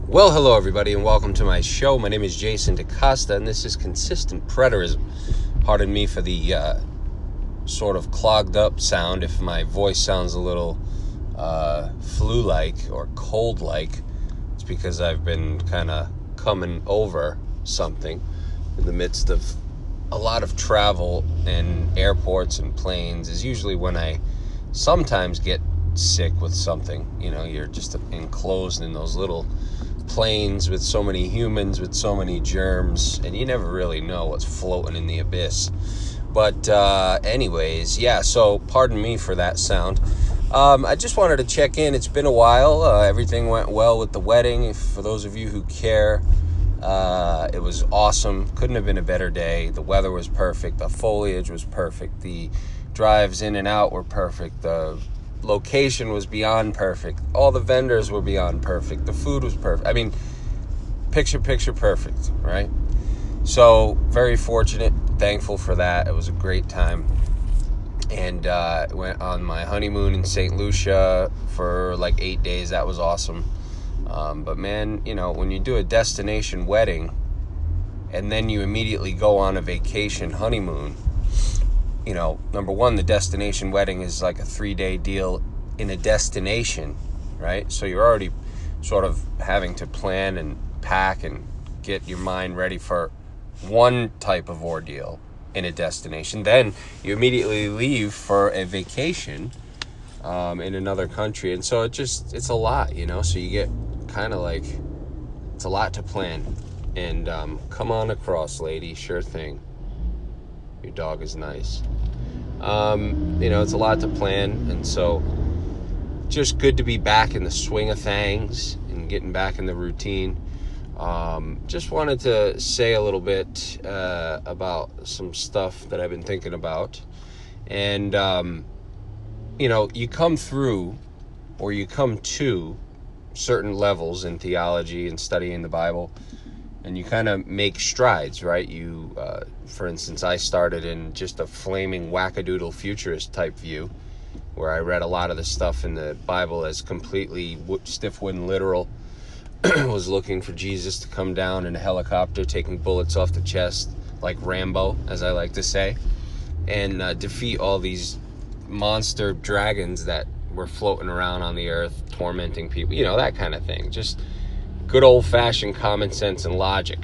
Well, hello everybody, and welcome to my show. My name is Jason DaCosta, and this is Consistent Preterism. Pardon me for the sort of clogged up sound if my voice sounds a little flu-like or cold-like. It's because I've been kind of coming over something in the midst of a lot of travel and airports and planes. Is usually when I sometimes get sick with something. You know, you're just enclosed in those little planes with so many humans, with so many germs, and you never really know what's floating in the abyss. But anyways, yeah, so pardon me for that sound. I just wanted to check in. It's been a while. Everything went well with the wedding. For those of you who care, it was awesome. Couldn't have been a better day. The weather was perfect. The foliage was perfect. The drives in and out were perfect. The location was beyond perfect. All the vendors were beyond perfect. The food was perfect. I mean, picture perfect, right? So very fortunate, thankful for that. It was a great time. And went on my honeymoon in St. Lucia for like 8 days. That was awesome. But man, you know, when you do a destination wedding and then you immediately go on a vacation honeymoon, you know, number one, the destination wedding is like a 3-day deal in a destination, right? So you're already sort of having to plan and pack and get your mind ready for one type of ordeal in a destination. Then you immediately leave for a vacation in another country. And so it's a lot, you know? So you get kind of like, it's a lot to plan. And come on across, lady, sure thing. Your dog is nice. You know, it's a lot to plan, and so just good to be back in the swing of things and getting back in the routine. Just wanted to say a little bit about some stuff that I've been thinking about. And, you know, you come through or you come to certain levels in theology and studying the Bible, and you kind of make strides, right? You, for instance, I started in just a flaming wackadoodle futurist type view, where I read a lot of the stuff in the Bible as completely stiff wooden literal. Was looking for Jesus to come down in a helicopter, taking bullets off the chest, like Rambo, as I like to say, and defeat all these monster dragons that were floating around on the earth, tormenting people, you know, that kind of thing. Just good old-fashioned common sense and logic.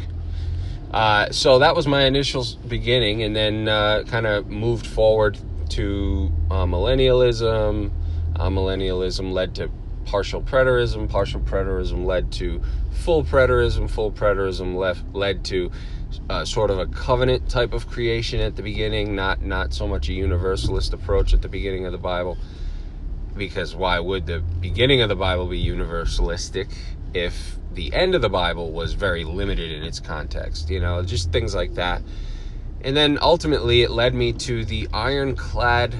So that was my initial beginning, and then kind of moved forward to millennialism. Millennialism led to partial preterism. Partial preterism led to full preterism. Full preterism led to sort of a covenant type of creation at the beginning, not so much a universalist approach at the beginning of the Bible, because why would the beginning of the Bible be universalistic if the end of the Bible was very limited in its context, you know, just things like that. And then ultimately it led me to the ironclad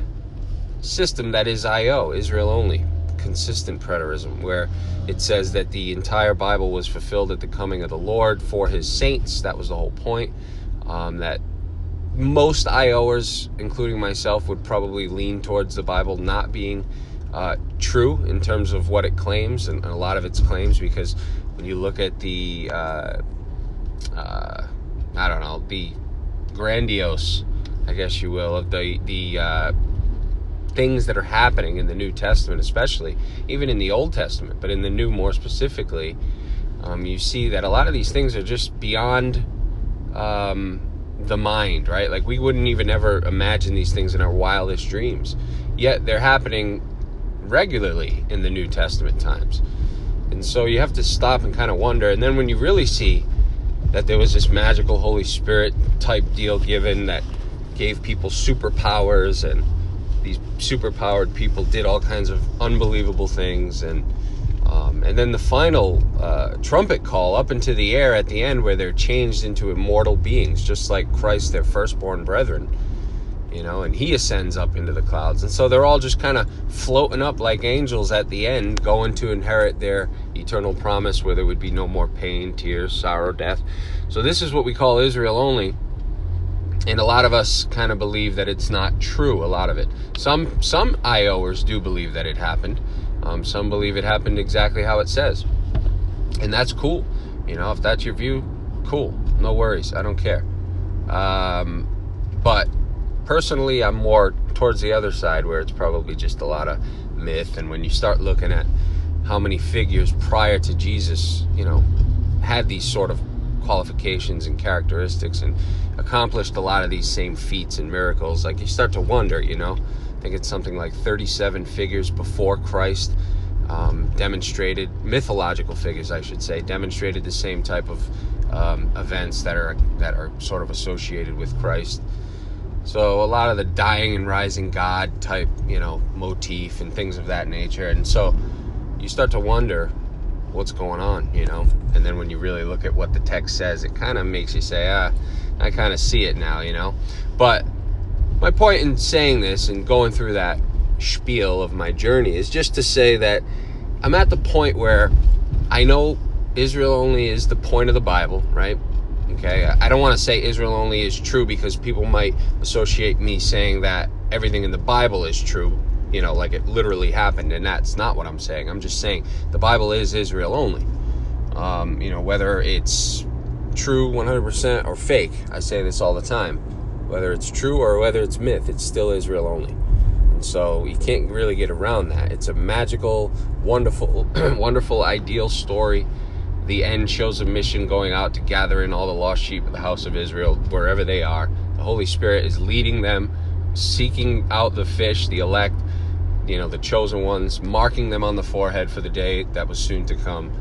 system that is IO, Israel only, consistent preterism, where it says that the entire Bible was fulfilled at the coming of the Lord for his saints. That was the whole point. That most IOers, including myself, would probably lean towards the Bible not being true in terms of what it claims, and a lot of its claims, because when you look at the the grandiose, I guess you will, of the things that are happening in the New Testament, especially, even in the Old Testament, but in the New more specifically, you see that a lot of these things are just beyond the mind, right? Like, we wouldn't even ever imagine these things in our wildest dreams, yet they're happening regularly in the New Testament times. And so you have to stop and kind of wonder. And then when you really see that there was this magical Holy Spirit type deal given that gave people superpowers, and these superpowered people did all kinds of unbelievable things, and then the final trumpet call up into the air at the end, where they're changed into immortal beings, just like Christ, their firstborn brethren, you know, and he ascends up into the clouds. And so they're all just kind of floating up like angels at the end, going to inherit their eternal promise, where there would be no more pain, tears, sorrow, death. So this is what we call Israel only. And a lot of us kind of believe that it's not true, a lot of it. Some IOers do believe that it happened. Some believe it happened exactly how it says. And that's cool. If that's your view, cool. No worries. I don't care. But personally, I'm more towards the other side, where it's probably just a lot of myth. And when you start looking at how many figures prior to Jesus, had these sort of qualifications and characteristics and accomplished a lot of these same feats and miracles, like, you start to wonder, I think it's something like 37 figures before Christ demonstrated, mythological figures, I should say, demonstrated the same type of events that are sort of associated with Christ. So a lot of the dying and rising God type, motif and things of that nature. And so you start to wonder what's going on, and then when you really look at what the text says, it kind of makes you say, I kind of see it now, But my point in saying this and going through that spiel of my journey is just to say that I'm at the point where I know Israel only is the point of the Bible, right? Okay, I don't want to say Israel only is true, because people might associate me saying that everything in the Bible is true, like it literally happened, and that's not what I'm saying. I'm just saying the Bible is Israel only. Whether it's true 100% or fake, I say this all the time. Whether it's true or whether it's myth, it's still Israel only. And so you can't really get around that. It's a magical, wonderful, wonderful, ideal story. The end shows a mission going out to gather in all the lost sheep of the house of Israel, wherever they are. The Holy Spirit is leading them, seeking out the fish, the elect, the chosen ones, marking them on the forehead for the day that was soon to come.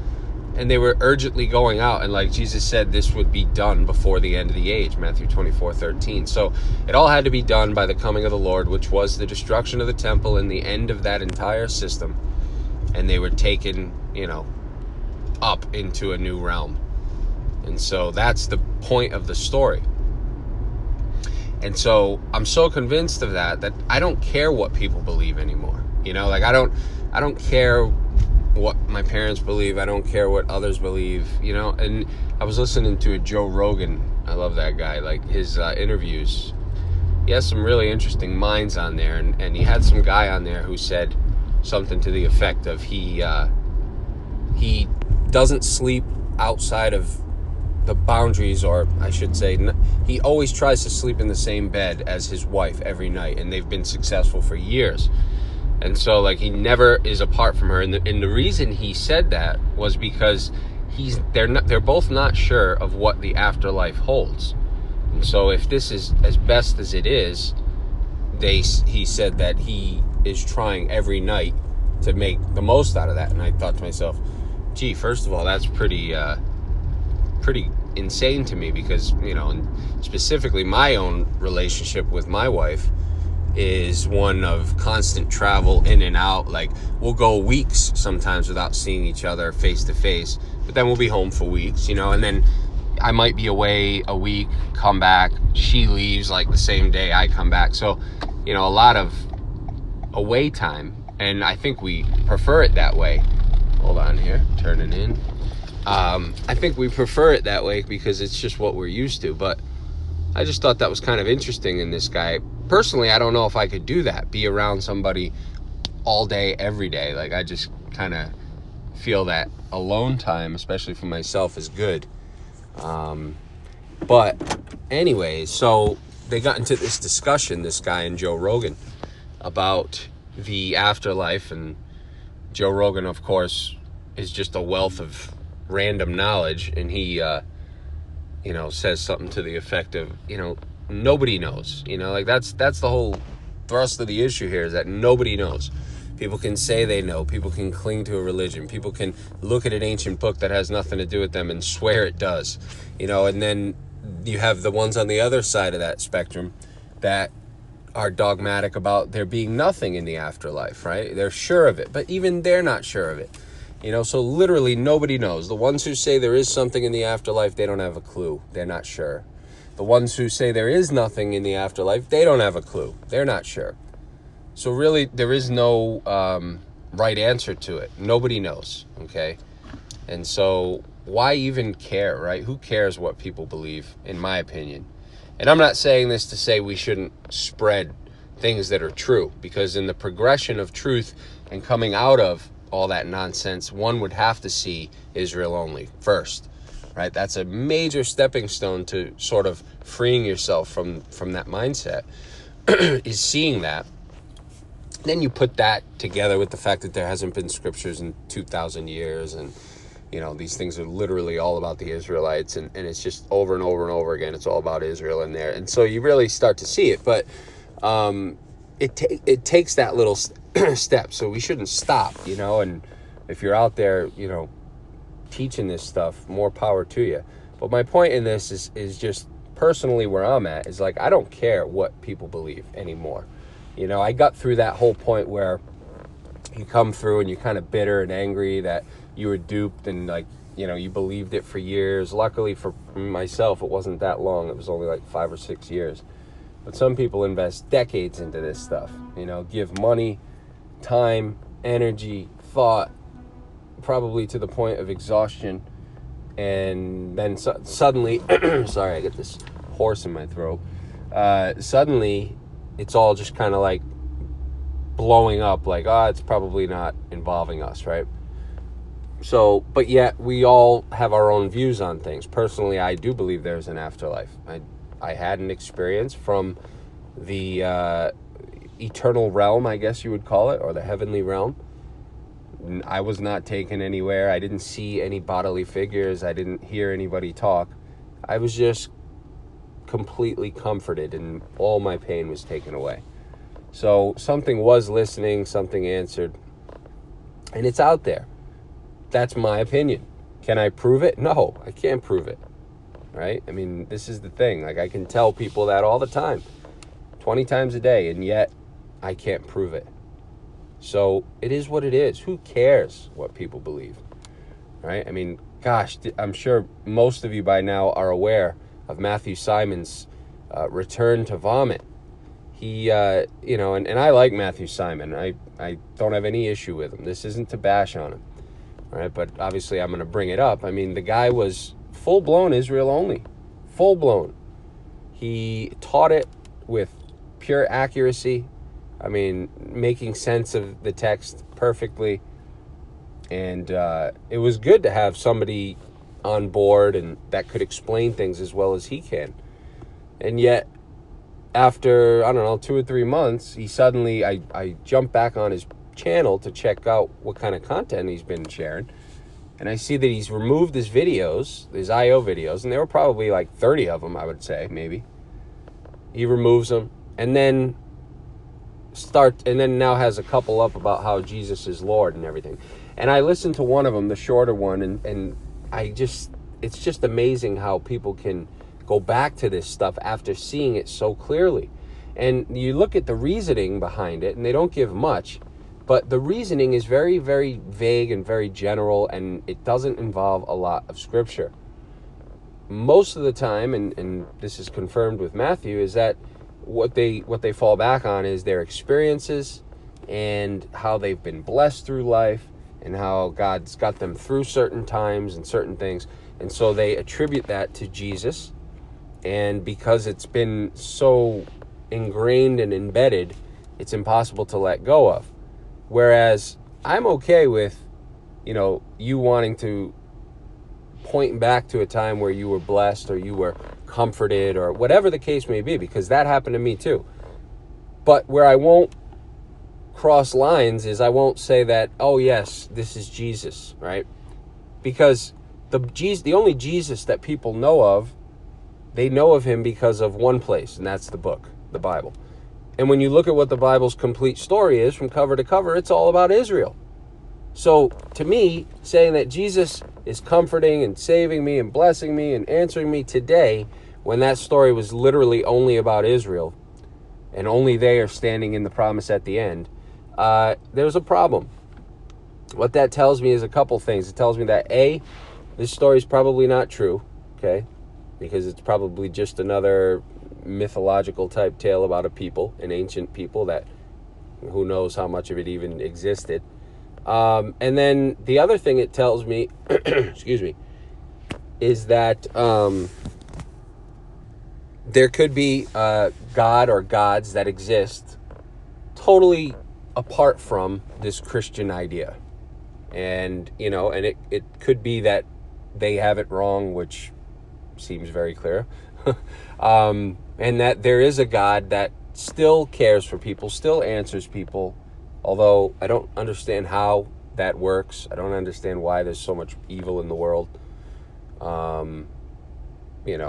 And they were urgently going out, and like Jesus said, this would be done before the end of the age, Matthew 24:13. So it all had to be done by the coming of the Lord, which was the destruction of the temple and the end of that entire system. And they were taken, up into a new realm. And so that's the point of the story. And so I'm so convinced of that I don't care what people believe anymore. I don't care what my parents believe. I don't care what others believe, and I was listening to a Joe Rogan. I love that guy, like his interviews. He has some really interesting minds on there, and he had some guy on there who said something to the effect of he doesn't sleep outside of the boundaries, or I should say, he always tries to sleep in the same bed as his wife every night, and they've been successful for years. And so, like, he never is apart from her. And the reason he said that was because they're both not sure of what the afterlife holds. And so if this is as best as it is, he said that he is trying every night to make the most out of that. And I thought to myself, gee, first of all, that's pretty insane to me, because, and specifically my own relationship with my wife is one of constant travel in and out. Like, we'll go weeks sometimes without seeing each other face to face, but then we'll be home for weeks, and then I might be away a week, come back, she leaves like the same day I come back. So, a lot of away time, and I think we prefer it that way. Hold on here, turning in. I think we prefer it that way because it's just what we're used to, but I just thought that was kind of interesting in this guy. Personally, I don't know if I could do that, be around somebody all day, every day. Like, I just kind of feel that alone time, especially for myself, is good. But anyways, so they got into this discussion, this guy and Joe Rogan, about the afterlife. And Joe Rogan, of course, is just a wealth of random knowledge. And he, says something to the effect of, nobody knows, like that's the whole thrust of the issue here, is that nobody knows. People can say they know, people can cling to a religion, people can look at an ancient book that has nothing to do with them and swear it does, and then you have the ones on the other side of that spectrum that are dogmatic about there being nothing in the afterlife, right? They're sure of it, but even they're not sure of it. So literally nobody knows. The ones who say there is something in the afterlife, they don't have a clue. They're not sure. The ones who say there is nothing in the afterlife, they don't have a clue. They're not sure. So really, there is no right answer to it. Nobody knows, okay? And so why even care, right? Who cares what people believe, in my opinion? And I'm not saying this to say we shouldn't spread things that are true, because in the progression of truth and coming out of all that nonsense, one would have to see Israel only first, right? That's a major stepping stone to sort of freeing yourself from that mindset, is seeing that. Then you put that together with the fact that there hasn't been scriptures in 2,000 years, and these things are literally all about the Israelites, and it's just over and over and over again, it's all about Israel in there. And so you really start to see it, but it takes that little step. So we shouldn't stop, and if you're out there, teaching this stuff, more power to you. But my point in this is just personally where I'm at, is like, I don't care what people believe anymore. I got through that whole point where you come through and you're kind of bitter and angry that you were duped, and you believed it for years. Luckily for myself, it wasn't that long. It was only like 5 or 6 years. But some people invest decades into this stuff, give money, time, energy, thought, probably to the point of exhaustion. And then suddenly, sorry, I get this hoarse in my throat. Suddenly, it's all just kind of like blowing up, like, it's probably not involving us, right? So, but yet we all have our own views on things. Personally, I do believe there's an afterlife. I had an experience from the eternal realm, I guess you would call it, or the heavenly realm. I was not taken anywhere. I didn't see any bodily figures. I didn't hear anybody talk. I was just completely comforted, and all my pain was taken away. So something was listening, something answered, and it's out there. That's my opinion. Can I prove it? No, I can't prove it, right? I mean, this is the thing. Like, I can tell people that all the time, 20 times a day, and yet I can't prove it. So it is what it is. Who cares what people believe, right? I mean, gosh, I'm sure most of you by now are aware of Matthew Simon's return to vomit. He, and I like Matthew Simon. I don't have any issue with him. This isn't to bash on him, right? But obviously I'm going to bring it up. I mean, the guy was full-blown Israel only. Full-blown. He taught it with pure accuracy. I mean, making sense of the text perfectly. And it was good to have somebody on board and that could explain things as well as he can. And yet, after, 2 or 3 months, he suddenly, I jumped back on his channel to check out what kind of content he's been sharing. And I see that he's removed his videos, his I.O. videos, and there were probably like 30 of them, I would say, maybe. He removes them, and then now has a couple up about how Jesus is Lord and everything. And I listened to one of them, the shorter one, and it's just amazing how people can go back to this stuff after seeing it so clearly. And you look at the reasoning behind it, and they don't give much, but the reasoning is very, very vague and very general, and it doesn't involve a lot of scripture. Most of the time, and this is confirmed with Matthew, is that what they fall back on is their experiences and how they've been blessed through life and how God's got them through certain times and certain things. And so they attribute that to Jesus. And because it's been so ingrained and embedded, it's impossible to let go of. Whereas I'm okay with, you wanting to point back to a time where you were blessed or you were comforted or whatever the case may be, because that happened to me too. But where I won't cross lines is I won't say that, oh yes, this is Jesus, right? Because the only Jesus that people know of, they know of him because of one place, and that's the book, the Bible. And when you look at what the Bible's complete story is from cover to cover, it's all about Israel. So to me, saying that Jesus is comforting and saving me and blessing me and answering me today, when that story was literally only about Israel, and only they are standing in the promise at the end, there's a problem. What that tells me is a couple things. It tells me that, A, this story is probably not true, okay? Because it's probably just another mythological type tale about a people, an ancient people that who knows how much of it even existed. And then the other thing it tells me, excuse me, is that there could be God or gods that exist totally apart from this Christian idea. And, and it could be that they have it wrong, which seems very clear. And that there is a God that still cares for people, still answers people, although I don't understand how that works. I don't understand why there's so much evil in the world,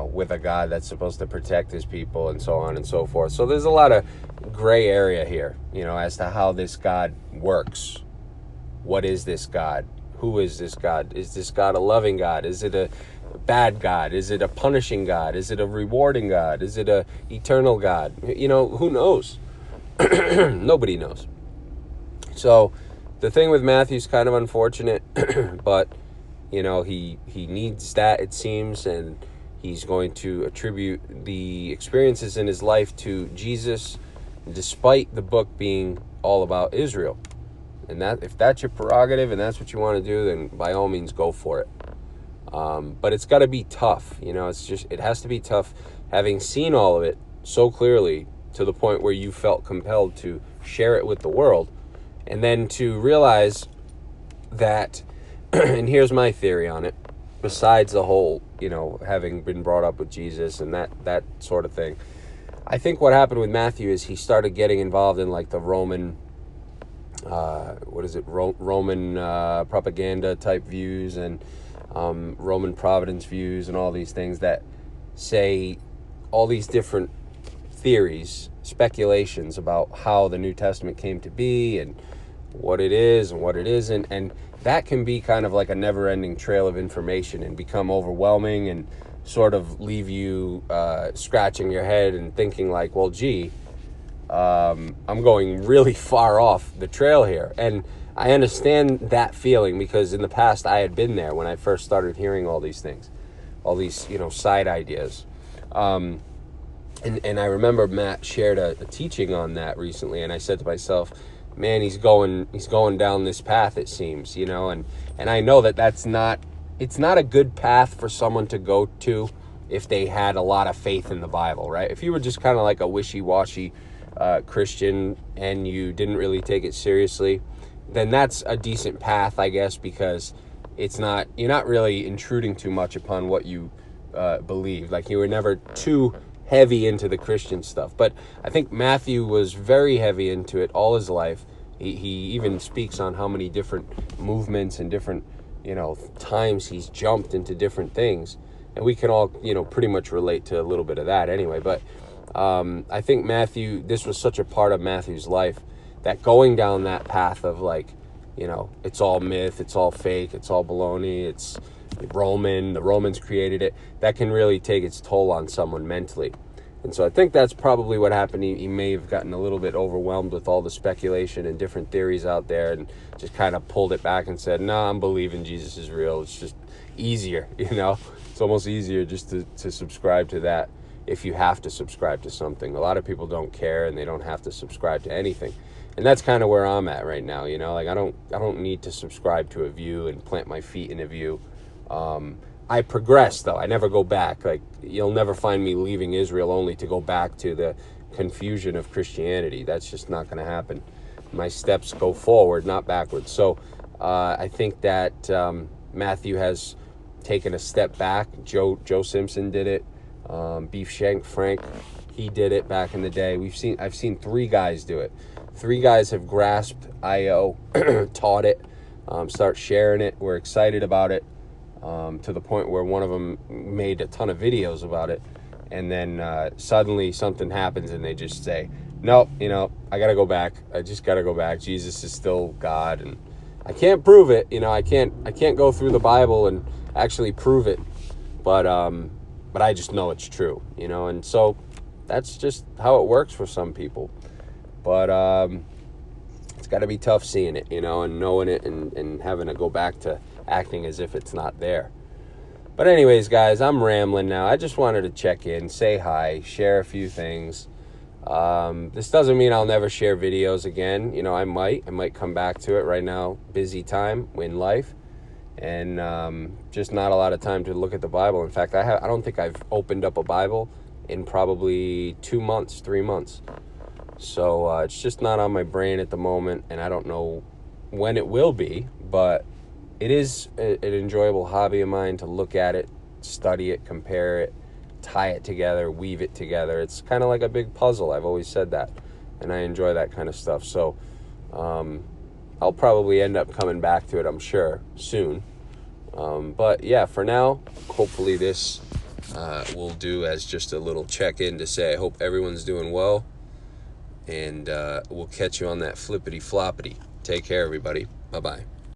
with a God that's supposed to protect his people and so on and so forth. So there's a lot of gray area here, as to how this God works. What is this God? Who is this God? Is this God a loving God? Is it a bad God? Is it a punishing God? Is it a rewarding God? Is it a eternal God? Who knows? Nobody knows. So the thing with Matthew's kind of unfortunate, but he needs that, it seems, and he's going to attribute the experiences in his life to Jesus, despite the book being all about Israel. And that, if that's your prerogative and that's what you want to do, then by all means go for it. But it's got to be tough. It has to be tough, having seen all of it so clearly to the point where you felt compelled to share it with the world, and then to realize that, and here's my theory on it, besides the whole, having been brought up with Jesus and that sort of thing, I think what happened with Matthew is he started getting involved in like the Roman, Roman propaganda type views, and Roman providence views, and all these things that say all these different theories, speculations about how the New Testament came to be and what it is and what it isn't. And that can be kind of like a never-ending trail of information and become overwhelming and sort of leave you scratching your head and thinking like, well, gee, I'm going really far off the trail here. And I understand that feeling, because in the past I had been there when I first started hearing all these things, all these, side ideas. And I remember Matt shared a teaching on that recently, and I said to myself, man, he's going down this path, it seems, and I know it's not a good path for someone to go to if they had a lot of faith in the Bible, right? If you were just kind of like a wishy-washy Christian and you didn't really take it seriously, then that's a decent path, I guess, because you're not really intruding too much upon what you believe. Like, you were never too heavy into the Christian stuff. But I think Matthew was very heavy into it all his life. He even speaks on how many different movements and different, times he's jumped into different things. And we can all, pretty much relate to a little bit of that anyway. But I think this was such a part of Matthew's life, that going down that path of like, it's all myth, it's all fake, it's all baloney, it's the Romans created it, that can really take its toll on someone mentally. And so I think that's probably what happened. He may have gotten a little bit overwhelmed with all the speculation and different theories out there, and just kind of pulled it back and said, no, I'm believing Jesus is real. It's just easier, It's almost easier just to subscribe to that if you have to subscribe to something. A lot of people don't care, and they don't have to subscribe to anything. And that's kind of where I'm at right now, Like, I don't need to subscribe to a view and plant my feet in a view. I progress, though. I never go back. Like, you'll never find me leaving Israel only to go back to the confusion of Christianity. That's just not going to happen. My steps go forward, not backwards. So I think that Matthew has taken a step back. Joe Simpson did it. Beef Shank Frank, he did it back in the day. I've seen 3 guys do it. 3 guys have grasped IO, taught it, start sharing it. We're excited about it, to the point where one of them made a ton of videos about it. And then suddenly something happens and they just say, nope, I got to go back. I just got to go back. Jesus is still God. And I can't prove it. I can't go through the Bible and actually prove it. But I just know it's true, and so that's just how it works for some people. But it's got to be tough seeing it, and knowing it, and having to go back to acting as if it's not there. But anyways, guys, I'm rambling now. I just wanted to check in, say hi, share a few things. This doesn't mean I'll never share videos again. I might come back to it. Right now, busy time in life, and just not a lot of time to look at the Bible. In fact, I don't think I've opened up a Bible in probably 2 months, 3 months. So it's just not on my brain at the moment, and I don't know when it will be, but it is an enjoyable hobby of mine to look at it, study it, compare it, tie it together, weave it together. It's kind of like a big puzzle. I've always said that, and I enjoy that kind of stuff. So I'll probably end up coming back to it, I'm sure, soon. But yeah, for now, hopefully this will do as just a little check-in to say I hope everyone's doing well, and we'll catch you on that flippity floppity. Take care, everybody. Bye-bye.